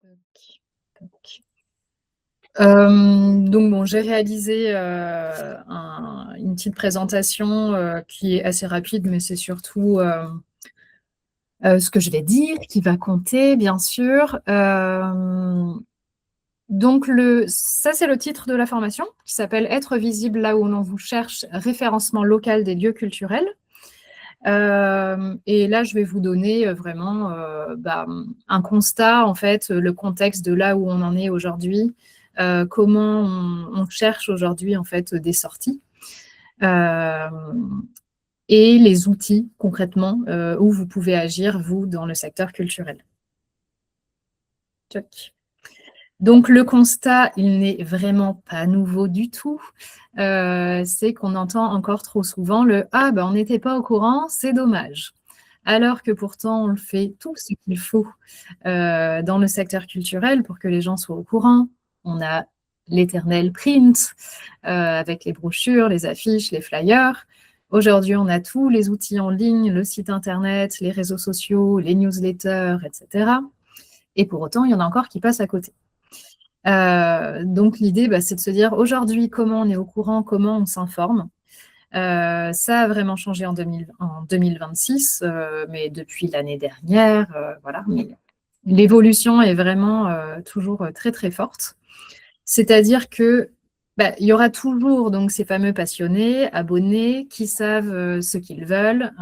Tac, tac. Donc bon, j'ai réalisé, une petite présentation, qui est assez rapide, mais c'est surtout, ce que je vais dire qui va compter, bien sûr. Donc ça, c'est le titre de la formation qui s'appelle « Être visible là où l'on vous cherche, référencement local des lieux culturels ». Et là, je vais vous donner vraiment un constat, en fait, le contexte de là où on en est aujourd'hui, comment on cherche aujourd'hui, en fait, des sorties, et les outils, concrètement, où vous pouvez agir, vous, dans le secteur culturel. Tchac. Donc, le constat, il n'est vraiment pas nouveau du tout. C'est qu'on entend encore trop souvent le « Ah, ben, on n'était pas au courant, c'est dommage ». Alors que pourtant, on le fait tout ce qu'il faut dans le secteur culturel pour que les gens soient au courant. On a l'éternel print avec les brochures, les affiches, les flyers. Aujourd'hui, on a tous les outils en ligne, le site internet, les réseaux sociaux, les newsletters, etc. Et pour autant, il y en a encore qui passent à côté. Donc l'idée, c'est de se dire aujourd'hui comment on est au courant, comment on s'informe. Ça a vraiment changé en 2026, mais depuis l'année dernière, voilà. Mais l'évolution est vraiment toujours très très forte. C'est-à-dire que il y aura toujours donc ces fameux passionnés, abonnés, qui savent ce qu'ils veulent,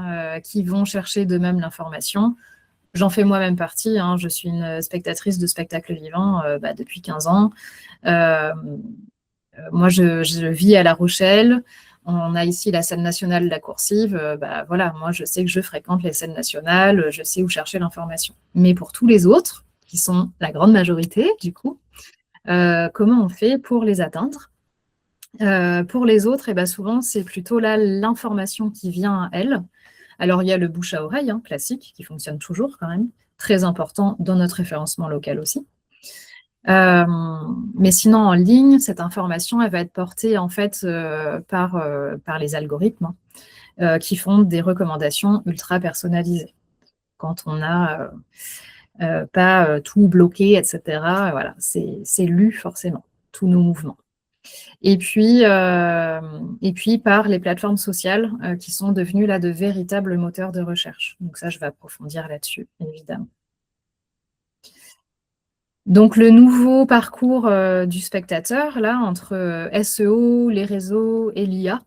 qui vont chercher d'eux-mêmes l'information. J'en fais moi-même partie, hein. Je suis une spectatrice de spectacles vivants depuis 15 ans. Moi, je vis à La Rochelle. On a ici la scène nationale de la Coursive. Voilà, moi, je sais que je fréquente les scènes nationales, je sais où chercher l'information. Mais pour tous les autres, qui sont la grande majorité, du coup, comment on fait pour les atteindre? Pour les autres, souvent, c'est plutôt là l'information qui vient à elles. Alors, il y a le bouche à oreille, hein, classique, qui fonctionne toujours quand même, très important dans notre référencement local aussi. Mais sinon, en ligne, cette information, elle va être portée en fait par les algorithmes qui font des recommandations ultra personnalisées. Quand on n'a pas tout bloqué, etc., voilà, c'est lu forcément, tous nos mouvements. Et puis par les plateformes sociales qui sont devenues là de véritables moteurs de recherche. Donc ça, je vais approfondir là-dessus, évidemment. Donc le nouveau parcours du spectateur, là, entre SEO, les réseaux et l'IA.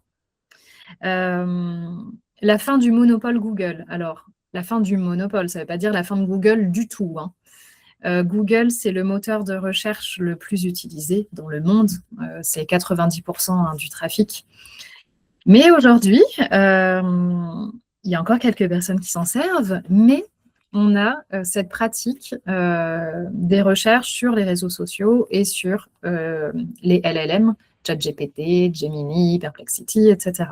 La fin du monopole Google. Alors, la fin du monopole, ça ne veut pas dire la fin de Google du tout, hein. Google, c'est le moteur de recherche le plus utilisé dans le monde. C'est 90% du trafic. Mais aujourd'hui, il y a encore quelques personnes qui s'en servent, mais on a cette pratique des recherches sur les réseaux sociaux et sur les LLM, ChatGPT, Gemini, Perplexity, etc.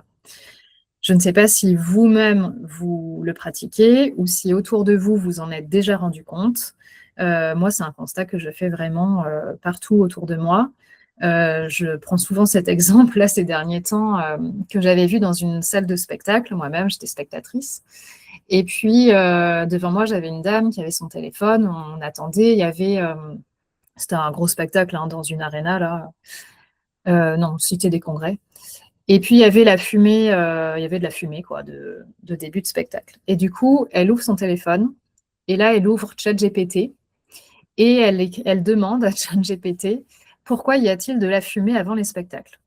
Je ne sais pas si vous-même, vous le pratiquez ou si autour de vous, vous en êtes déjà rendu compte. Moi, c'est un constat que je fais vraiment partout autour de moi. Je prends souvent cet exemple, là, ces derniers temps, que j'avais vu dans une salle de spectacle. Moi-même, j'étais spectatrice. Et puis, devant moi, j'avais une dame qui avait son téléphone. On attendait. Il y avait... c'était un gros spectacle hein, dans une arena, là. Non, Cité des Congrès. Et puis, il y avait la fumée, il y avait de la fumée, quoi, de début de spectacle. Et du coup, elle ouvre son téléphone. Et là, elle ouvre ChatGPT. Et elle demande à ChatGPT pourquoi y a-t-il de la fumée avant les spectacles.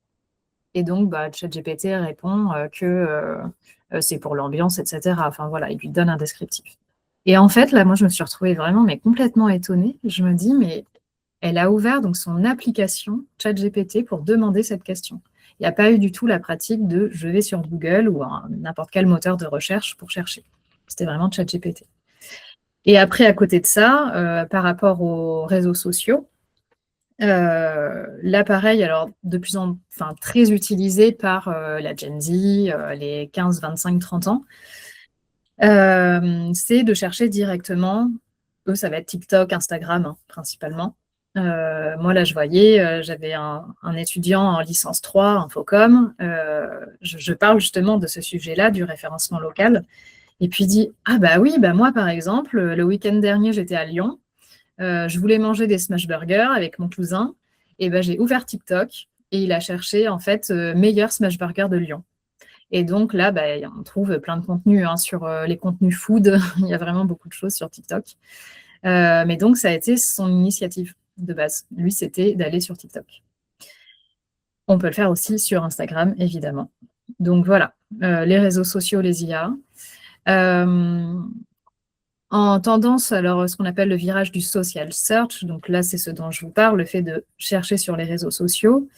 Et donc, ChatGPT répond que c'est pour l'ambiance, etc. Enfin voilà, il lui donne un descriptif. Et en fait, là, moi, je me suis retrouvée vraiment complètement étonnée. Je me dis, mais elle a ouvert donc son application ChatGPT pour demander cette question. Il n'y a pas eu du tout la pratique de je vais sur Google ou n'importe quel moteur de recherche pour chercher. C'était vraiment ChatGPT. Et après, à côté de ça, par rapport aux réseaux sociaux, là, pareil, alors très utilisé par la Gen Z, les 15, 25, 30 ans, c'est de chercher directement, eux, ça va être TikTok, Instagram, hein, principalement. Moi, là, je voyais, j'avais un étudiant en licence 3, Infocom, je parle justement de ce sujet-là, du référencement local, et puis il dit « Ah bah oui, moi, par exemple, le week-end dernier, j'étais à Lyon, Je voulais manger des smash burgers avec mon cousin, et ben, j'ai ouvert TikTok et il a cherché en fait meilleur smash burger de Lyon. Et donc là, bah, on trouve plein de contenus sur les contenus food. Il y a vraiment beaucoup de choses sur TikTok. Mais donc, ça a été son initiative de base. Lui, c'était d'aller sur TikTok. On peut le faire aussi sur Instagram, évidemment. Donc voilà, les réseaux sociaux, les IA. En tendance, alors ce qu'on appelle le virage du social search, donc là, c'est ce dont je vous parle, le fait de chercher sur les réseaux sociaux,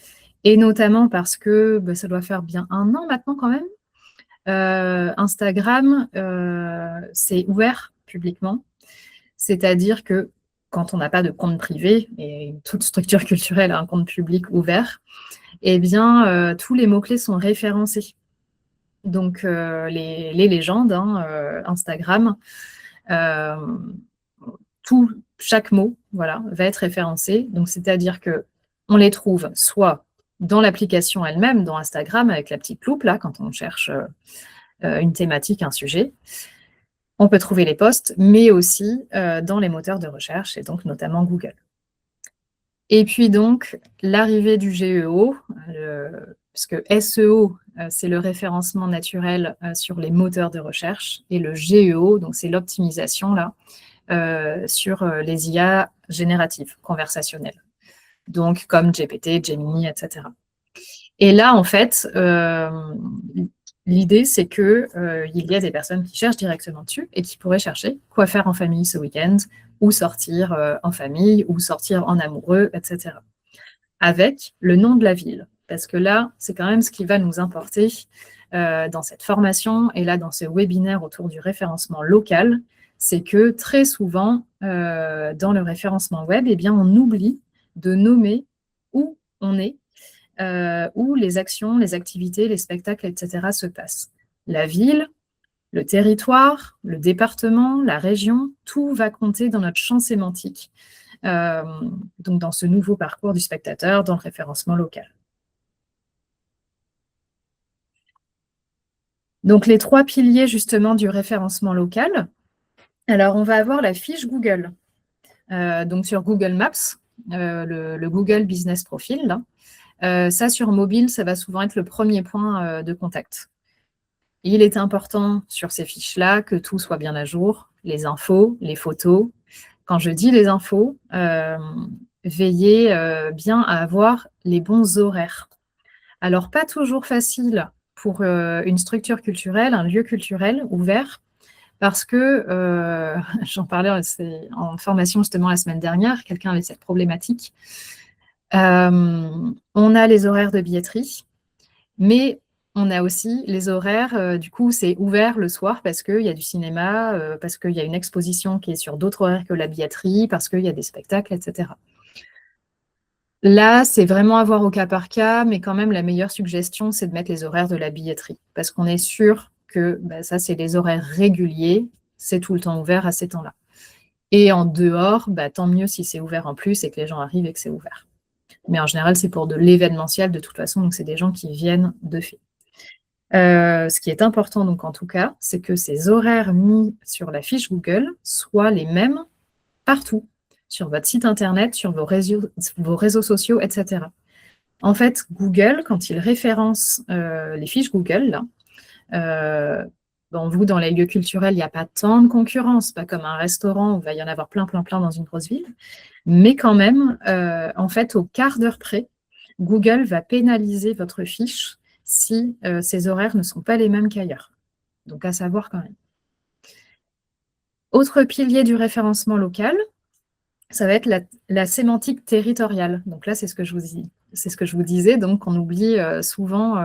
et notamment parce que ça doit faire bien 1 an maintenant quand même. Instagram, c'est ouvert publiquement, c'est-à-dire que quand on n'a pas de compte privé, et toute structure culturelle a un compte public ouvert, eh bien, tous les mots-clés sont référencés. Donc, les légendes, Instagram, chaque mot, voilà, va être référencé. Donc, c'est-à-dire qu'on les trouve soit dans l'application elle-même, dans Instagram, avec la petite loupe, là, quand on cherche une thématique, un sujet. On peut trouver les posts, mais aussi dans les moteurs de recherche, et donc notamment Google. Et puis donc, l'arrivée du GEO, puisque SEO, c'est le référencement naturel sur les moteurs de recherche, et le GEO, donc c'est l'optimisation là, sur les IA génératives, conversationnelles. Donc comme GPT, Gemini, etc. Et là, en fait, l'idée, c'est qu'il y a des personnes qui cherchent directement dessus et qui pourraient chercher quoi faire en famille ce week-end, ou sortir en famille, ou sortir en amoureux, etc. Avec le nom de la ville. Parce que là, c'est quand même ce qui va nous importer dans cette formation et là, dans ce webinaire autour du référencement local, c'est que très souvent, dans le référencement web, eh bien, on oublie de nommer où on est, où les actions, les activités, les spectacles, etc. se passent. La ville, le territoire, le département, la région, tout va compter dans notre champ sémantique, donc dans ce nouveau parcours du spectateur, dans le référencement local. Donc les 3 piliers justement du référencement local. Alors on va avoir la fiche Google. Donc sur Google Maps, le Google Business Profile, là. Ça, sur mobile, ça va souvent être le premier point de contact. Il est important sur ces fiches-là que tout soit bien à jour, les infos, les photos. Quand je dis les infos, veillez bien à avoir les bons horaires. Alors, pas toujours facile pour une structure culturelle, un lieu culturel ouvert, parce que, j'en parlais en formation justement la semaine dernière, quelqu'un avait cette problématique. On a les horaires de billetterie, mais on a aussi les horaires, du coup, c'est ouvert le soir parce qu'il y a du cinéma, parce qu'il y a une exposition qui est sur d'autres horaires que la billetterie, parce qu'il y a des spectacles, etc. Là, c'est vraiment à voir au cas par cas, mais quand même, la meilleure suggestion, c'est de mettre les horaires de la billetterie, parce qu'on est sûr que ça, c'est les horaires réguliers, c'est tout le temps ouvert à ces temps-là. Et en dehors, tant mieux si c'est ouvert en plus et que les gens arrivent et que c'est ouvert. Mais en général, c'est pour de l'événementiel de toute façon, donc c'est des gens qui viennent de fait. Ce qui est important, donc en tout cas, c'est que ces horaires mis sur la fiche Google soient les mêmes partout, sur votre site internet, sur vos réseaux sociaux, etc. En fait, Google, quand il référence les fiches Google, là, vous, dans les lieux culturels, il n'y a pas tant de concurrence, pas comme un restaurant où il va y en avoir plein dans une grosse ville, mais quand même, en fait, au quart d'heure près, Google va pénaliser votre fiche si ces horaires ne sont pas les mêmes qu'ailleurs. Donc, à savoir quand même. Autre pilier du référencement local, ça va être la sémantique territoriale. Donc là, c'est ce que je vous disais. Donc, on oublie souvent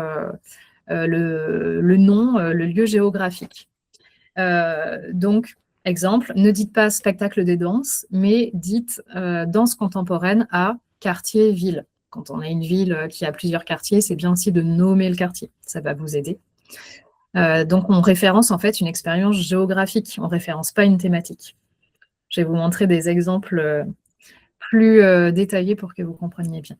le nom, le lieu géographique. Donc, exemple, ne dites pas spectacle des danses, mais dites danse contemporaine à quartier, ville. Quand on a une ville qui a plusieurs quartiers, c'est bien aussi de nommer le quartier. Ça va vous aider. Donc, on référence en fait une expérience géographique. On ne référence pas une thématique. Je vais vous montrer des exemples plus détaillés pour que vous compreniez bien.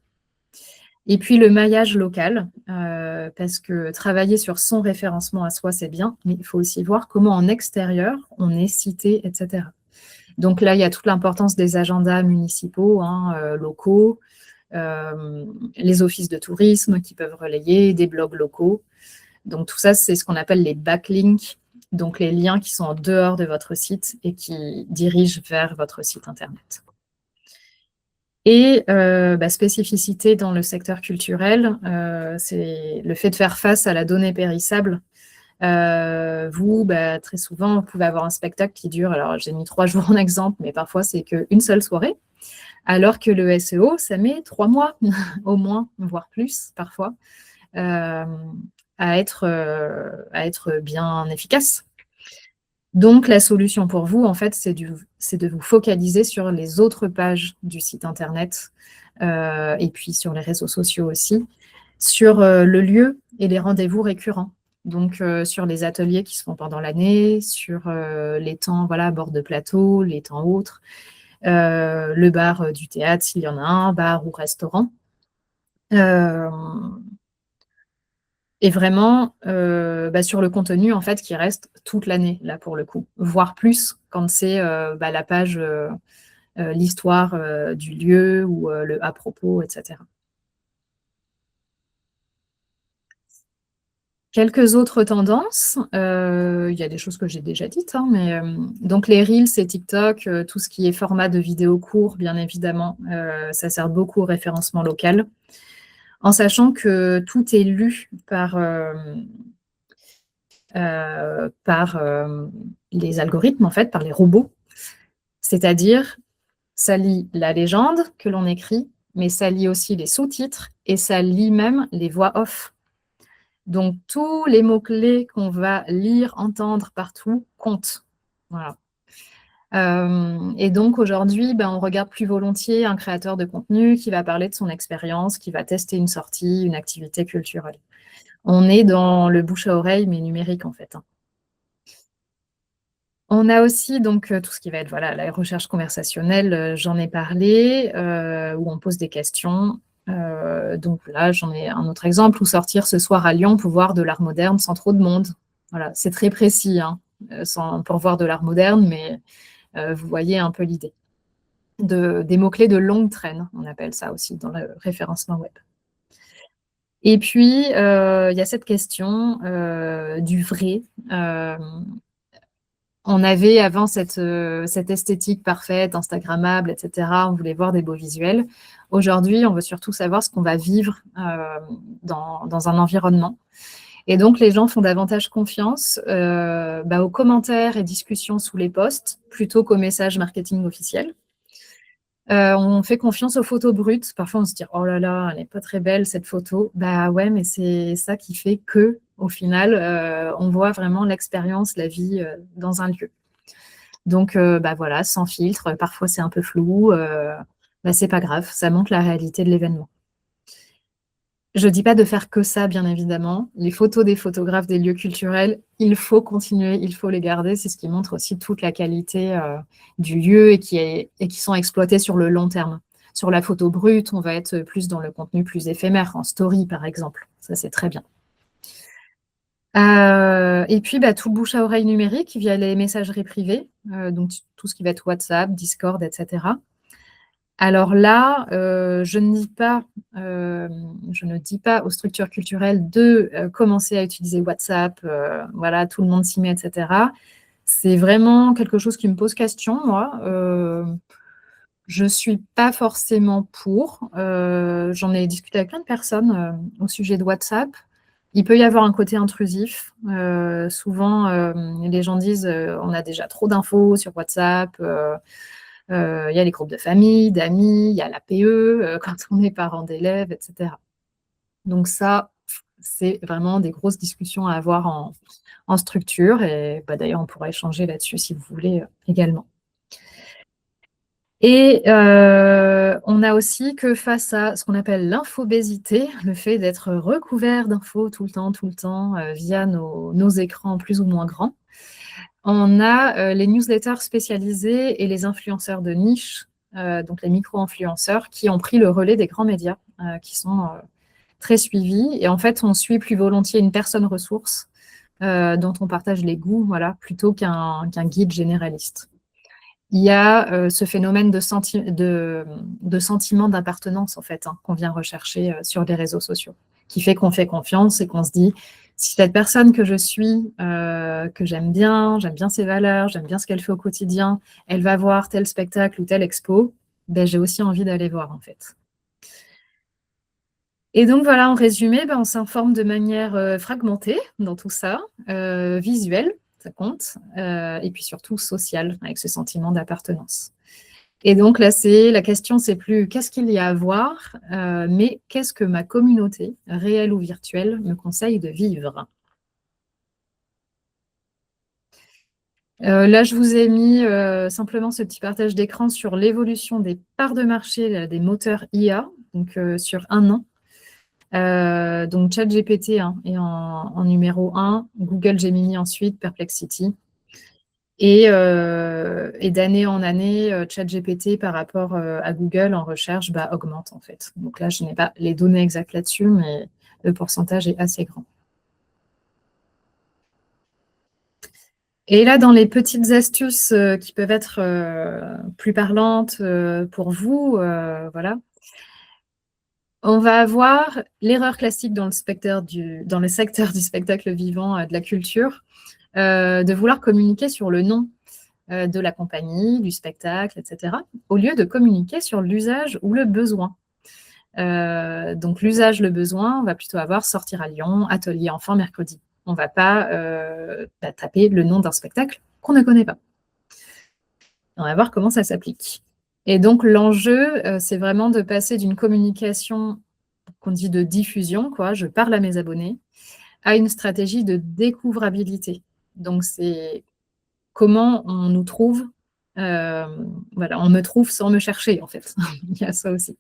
Et puis le maillage local, parce que travailler sur son référencement à soi, c'est bien, mais il faut aussi voir comment en extérieur, on est cité, etc. Donc là, il y a toute l'importance des agendas municipaux, locaux, les offices de tourisme qui peuvent relayer, des blogs locaux. Donc tout ça, c'est ce qu'on appelle les backlinks, donc les liens qui sont en dehors de votre site et qui dirigent vers votre site internet. Et spécificité dans le secteur culturel, c'est le fait de faire face à la donnée périssable. Très souvent, vous pouvez avoir un spectacle qui dure, alors j'ai mis 3 jours en exemple, mais parfois c'est qu'une seule soirée, alors que le SEO, ça met 3 mois au moins, voire plus parfois, à être bien efficace. Donc, la solution pour vous, en fait, c'est de vous focaliser sur les autres pages du site internet et puis sur les réseaux sociaux aussi, sur le lieu et les rendez-vous récurrents. Donc, sur les ateliers qui se font pendant l'année, sur les temps à bord de plateau, les temps autres, le bar du théâtre s'il y en a un, bar ou restaurant. Et vraiment, sur le contenu, en fait, qui reste toute l'année, là, pour le coup. Voire plus quand c'est la page, l'histoire du lieu ou le à propos, etc. Quelques autres tendances, il y a des choses que j'ai déjà dites, mais donc les Reels et TikTok, tout ce qui est format de vidéo court, bien évidemment, ça sert beaucoup au référencement local. En sachant que tout est lu par les algorithmes, en fait, par les robots. C'est-à-dire, ça lit la légende que l'on écrit, mais ça lit aussi les sous-titres et ça lit même les voix off. Donc, tous les mots-clés qu'on va lire, entendre partout comptent. Voilà. Et donc, aujourd'hui, on regarde plus volontiers un créateur de contenu qui va parler de son expérience, qui va tester une sortie, une activité culturelle. On est dans le bouche à oreille, mais numérique, en fait. On a aussi donc tout ce qui va être la recherche conversationnelle, j'en ai parlé, où on pose des questions. Donc là, j'en ai un autre exemple, où sortir ce soir à Lyon pour voir de l'art moderne sans trop de monde. Voilà, c'est très précis, pour voir de l'art moderne, mais vous voyez un peu l'idée. Des mots-clés de longue traîne, on appelle ça aussi dans le référencement web. Et puis, il y a cette question du vrai. On avait avant cette esthétique parfaite, instagrammable, etc. On voulait voir des beaux visuels. Aujourd'hui, on veut surtout savoir ce qu'on va vivre dans un environnement. Et donc, les gens font davantage confiance aux commentaires et discussions sous les posts plutôt qu'aux messages marketing officiels. On fait confiance aux photos brutes. Parfois, on se dit « Oh là là, elle n'est pas très belle, cette photo. » Bah ouais, mais c'est ça qui fait que, au final, on voit vraiment l'expérience, la vie dans un lieu. Donc, sans filtre. Parfois, c'est un peu flou. C'est pas grave, ça montre la réalité de l'événement. Je dis pas de faire que ça, bien évidemment. Les photos des photographes des lieux culturels, il faut continuer, il faut les garder. C'est ce qui montre aussi toute la qualité du lieu et qui sont exploités sur le long terme. Sur la photo brute, on va être plus dans le contenu plus éphémère, en story par exemple. Ça, c'est très bien. Et puis, tout le bouche à oreille numérique via les messageries privées, donc tout ce qui va être WhatsApp, Discord, etc. Alors là, je ne dis pas aux structures culturelles de commencer à utiliser WhatsApp, tout le monde s'y met, etc. C'est vraiment quelque chose qui me pose question, moi. Je ne suis pas forcément pour. J'en ai discuté avec plein de personnes au sujet de WhatsApp. Il peut y avoir un côté intrusif. Souvent, les gens disent on a déjà trop d'infos sur WhatsApp. Il y a les groupes de famille, d'amis, il y a l'APE quand on est parent d'élèves, etc. Donc ça, c'est vraiment des grosses discussions à avoir en structure. Et d'ailleurs, on pourra échanger là-dessus si vous voulez également. Et on a aussi que face à ce qu'on appelle l'infobésité, le fait d'être recouvert d'infos tout le temps, via nos écrans plus ou moins grands, on a les newsletters spécialisés et les influenceurs de niche, donc les micro-influenceurs, qui ont pris le relais des grands médias, qui sont très suivis. Et en fait, on suit plus volontiers une personne ressource dont on partage les goûts, plutôt qu'un guide généraliste. il y a ce phénomène de sentiment d'appartenance, en fait, hein, qu'on vient rechercher sur les réseaux sociaux, qui fait qu'on fait confiance et qu'on se dit, si cette personne que je suis, que j'aime bien ses valeurs, j'aime bien ce qu'elle fait au quotidien, elle va voir tel spectacle ou telle expo, ben, j'ai aussi envie d'aller voir, en fait. Et donc voilà, en résumé, ben, on s'informe de manière fragmentée dans tout ça, visuelle, ça compte, et puis surtout sociale, avec ce sentiment d'appartenance. Et donc là, la question, c'est plus qu'est-ce qu'il y a à voir, mais qu'est-ce que ma communauté, réelle ou virtuelle, me conseille de vivre. Là, je vous ai mis simplement ce petit partage d'écran sur l'évolution des parts de marché des moteurs IA, donc sur un an. Donc ChatGPT hein, est en numéro 1, Google Gemini ensuite, Perplexity. Et d'année en année, ChatGPT par rapport à Google en recherche bah, augmente en fait. Donc là, je n'ai pas les données exactes là-dessus, mais le pourcentage est assez grand. Et là, dans les petites astuces qui peuvent être plus parlantes pour vous, voilà, on va avoir l'erreur classique dans dans le secteur du spectacle vivant, de la culture, de vouloir communiquer sur le nom de la compagnie, du spectacle, etc., au lieu de communiquer sur l'usage ou le besoin. Donc l'usage, le besoin, on va plutôt avoir sortir à Lyon, atelier enfant mercredi. On ne va pas taper le nom d'un spectacle qu'on ne connaît pas. On va voir comment ça s'applique. Et donc l'enjeu, c'est vraiment de passer d'une communication qu'on dit de diffusion, quoi, je parle à mes abonnés, à une stratégie de découvrabilité. Donc c'est comment on nous trouve, voilà, on me trouve sans me chercher en fait. Il y a ça aussi.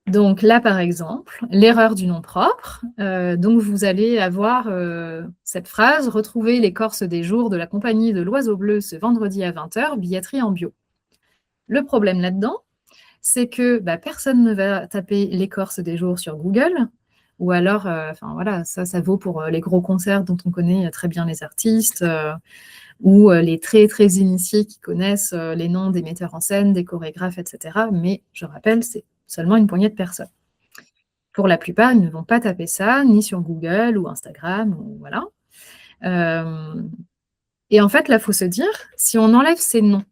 Donc là, par exemple, l'erreur du nom propre. Donc vous allez avoir cette phrase, retrouver l'écorce des jours de la compagnie de l'Oiseau Bleu ce vendredi à 20h, billetterie en bio. Le problème là-dedans, c'est que bah, personne ne va taper l'écorce des jours sur Google, ou alors, enfin voilà, ça vaut pour les gros concerts dont on connaît très bien les artistes, ou les très très initiés qui connaissent les noms des metteurs en scène, des chorégraphes, etc. Mais je rappelle, c'est seulement une poignée de personnes. Pour la plupart, ils ne vont pas taper ça, ni sur Google ou Instagram, ou voilà. Et en fait, là, il faut se dire, si on enlève ces noms,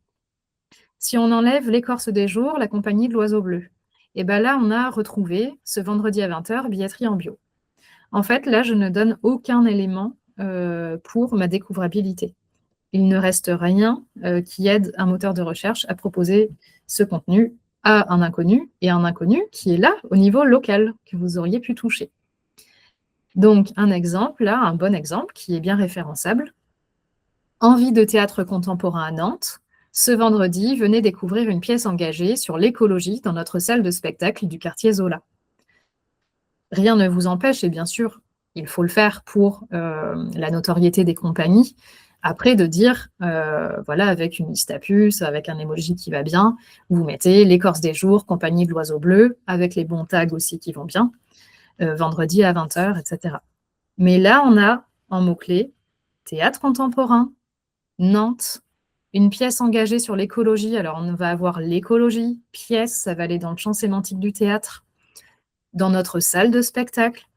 si on enlève l'écorce des jours, la compagnie de l'Oiseau Bleu, et bien là, on a retrouvé ce vendredi à 20h, billetterie en bio. En fait, là, je ne donne aucun élément pour ma découvrabilité. Il ne reste rien qui aide un moteur de recherche à proposer ce contenu à un inconnu, et un inconnu qui est là au niveau local, que vous auriez pu toucher. Donc, un exemple, là, un bon exemple qui est bien référençable. Envie de théâtre contemporain à Nantes. Ce vendredi, venez découvrir une pièce engagée sur l'écologie dans notre salle de spectacle du quartier Zola. Rien ne vous empêche, et bien sûr, il faut le faire pour la notoriété des compagnies, après de dire, voilà, avec une liste à puces, avec un emoji qui va bien, vous mettez l'écorce des jours, compagnie de l'Oiseau Bleu, avec les bons tags aussi qui vont bien, vendredi à 20h, etc. Mais là, on a en mots-clés théâtre contemporain, Nantes, une pièce engagée sur l'écologie. Alors, on va avoir l'écologie, pièce, ça va aller dans le champ sémantique du théâtre, dans notre salle de spectacle.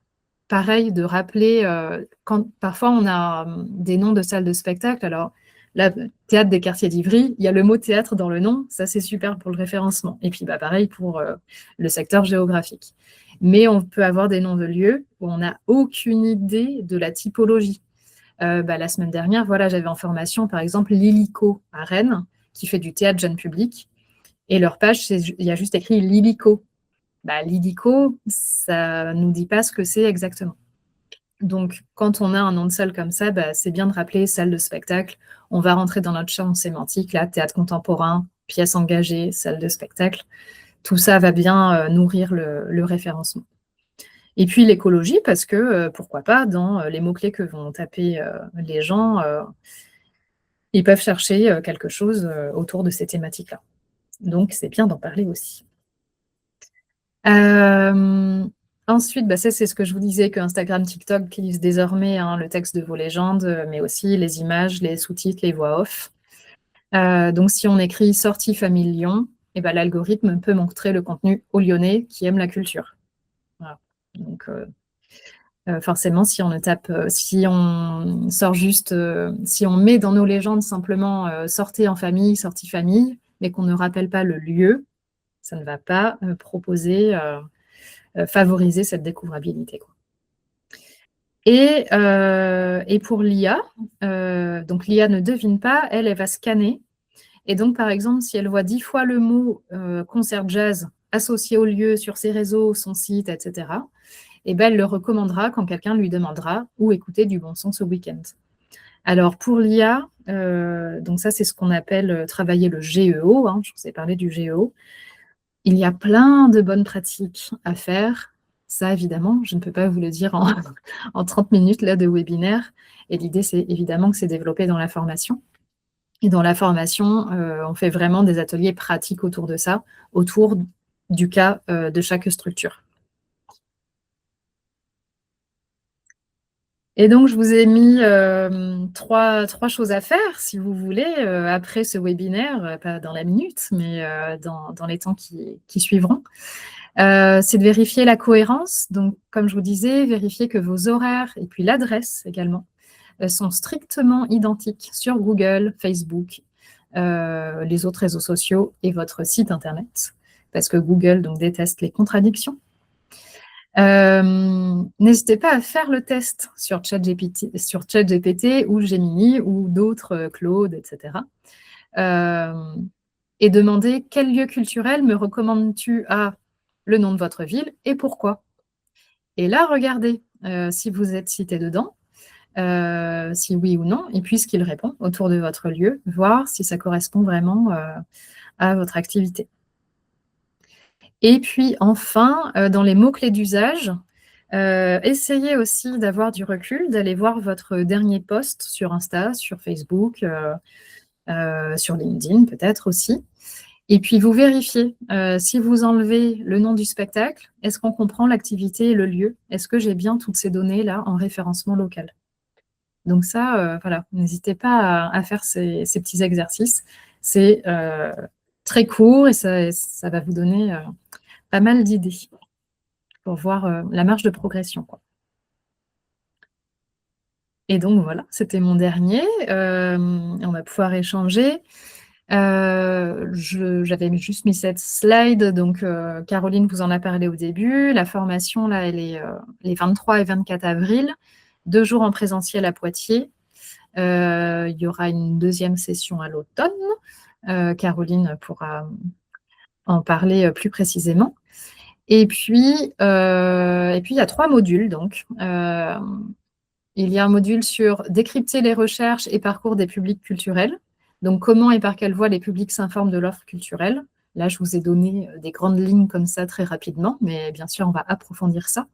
Pareil, de rappeler, quand parfois on a des noms de salles de spectacle. Alors, là, théâtre des quartiers d'Ivry, il y a le mot théâtre dans le nom, ça c'est super pour le référencement. Et puis, bah, pareil pour le secteur géographique. Mais on peut avoir des noms de lieux où on n'a aucune idée de la typologie. Bah, la semaine dernière, voilà, j'avais en formation, par exemple, l'Illico à Rennes, qui fait du théâtre jeune public. Et leur page, il y a juste écrit l'Illico. Bah, l'Illico, ça ne nous dit pas ce que c'est exactement. Donc, quand on a un nom de salle comme ça, bah, c'est bien de rappeler salle de spectacle. On va rentrer dans notre champ sémantique, là, théâtre contemporain, pièce engagée, salle de spectacle. Tout ça va bien nourrir le référencement. Et puis l'écologie, parce que pourquoi pas, dans les mots-clés que vont taper les gens, ils peuvent chercher quelque chose autour de ces thématiques-là. Donc, c'est bien d'en parler aussi. Ensuite, ça, c'est ce que je vous disais, que Instagram, TikTok utilisent désormais le texte de vos légendes, mais aussi les images, les sous-titres, les voix off. Donc, si on écrit sortie famille Lyon, l'algorithme peut montrer le contenu aux Lyonnais qui aiment la culture. Voilà. Donc, forcément, si on sort juste, si on met dans nos légendes simplement sortez en famille, sortie famille, mais qu'on ne rappelle pas le lieu, ça ne va pas favoriser cette découvrabilité, quoi. Et pour l'IA, donc l'IA ne devine pas, elle va scanner. Et donc, par exemple, si elle voit 10 fois le mot concert jazz associé au lieu sur ses réseaux, son site, etc., elle le recommandera quand quelqu'un lui demandera où écouter du bon son ce week-end. Alors, pour l'IA, donc ça, c'est ce qu'on appelle travailler le GEO. Je vous ai parlé du GEO. Il y a plein de bonnes pratiques à faire. Ça, évidemment, je ne peux pas vous le dire en 30 minutes là, de webinaire. Et l'idée, c'est évidemment que c'est développé dans la formation. Et dans la formation, on fait vraiment des ateliers pratiques autour de ça, autour du cas de chaque structure. Et donc, je vous ai mis trois choses à faire, si vous voulez, après ce webinaire, pas dans la minute, mais dans les temps qui suivront. C'est de vérifier la cohérence. Donc, comme je vous disais, vérifier que vos horaires et puis l'adresse également sont strictement identiques sur Google, Facebook, les autres réseaux sociaux et votre site internet, parce que Google donc, déteste les contradictions. N'hésitez pas à faire le test sur ChatGPT ou Gemini ou d'autres Claude, etc. Et demandez quel lieu culturel me recommandes-tu à le nom de votre ville et pourquoi. Et là, regardez si vous êtes cité dedans, si oui ou non, et puis ce qu'il répond autour de votre lieu, voir si ça correspond vraiment à votre activité. Et puis enfin, dans les mots-clés d'usage, essayez aussi d'avoir du recul, d'aller voir votre dernier post sur Insta, sur Facebook, sur LinkedIn peut-être aussi. Et puis vous vérifiez, si vous enlevez le nom du spectacle, est-ce qu'on comprend l'activité et le lieu? Est-ce que j'ai bien toutes ces données-là en référencement local? Donc ça, voilà, n'hésitez pas à faire ces petits exercices. C'est très court et ça va vous donner pas mal d'idées pour voir la marge de progression, quoi. Et donc voilà, c'était mon dernier. On va pouvoir échanger. J'avais juste mis cette slide, donc Caroline vous en a parlé au début. La formation, là, elle est les 23 et 24 avril, 2 jours en présentiel à Poitiers. Il y aura une deuxième session à l'automne. Caroline pourra en parler plus précisément. Et puis, il y a 3 modules, donc. Il y a un module sur décrypter les recherches et parcours des publics culturels. Donc, comment et par quelle voie les publics s'informent de l'offre culturelle. Là, je vous ai donné des grandes lignes comme ça très rapidement, mais bien sûr, on va approfondir ça.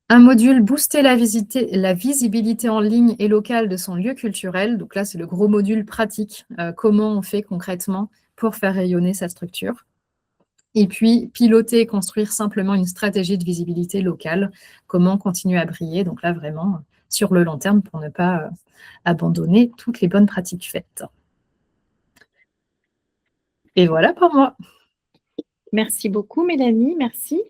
Un module booster la visibilité en ligne et locale de son lieu culturel. Donc là, c'est le gros module pratique. Comment on fait concrètement pour faire rayonner sa structure. Et puis, piloter et construire simplement une stratégie de visibilité locale. Comment continuer à briller. Donc là, vraiment, sur le long terme, pour ne pas abandonner toutes les bonnes pratiques faites. Et voilà pour moi. Merci beaucoup, Mélanie. Merci.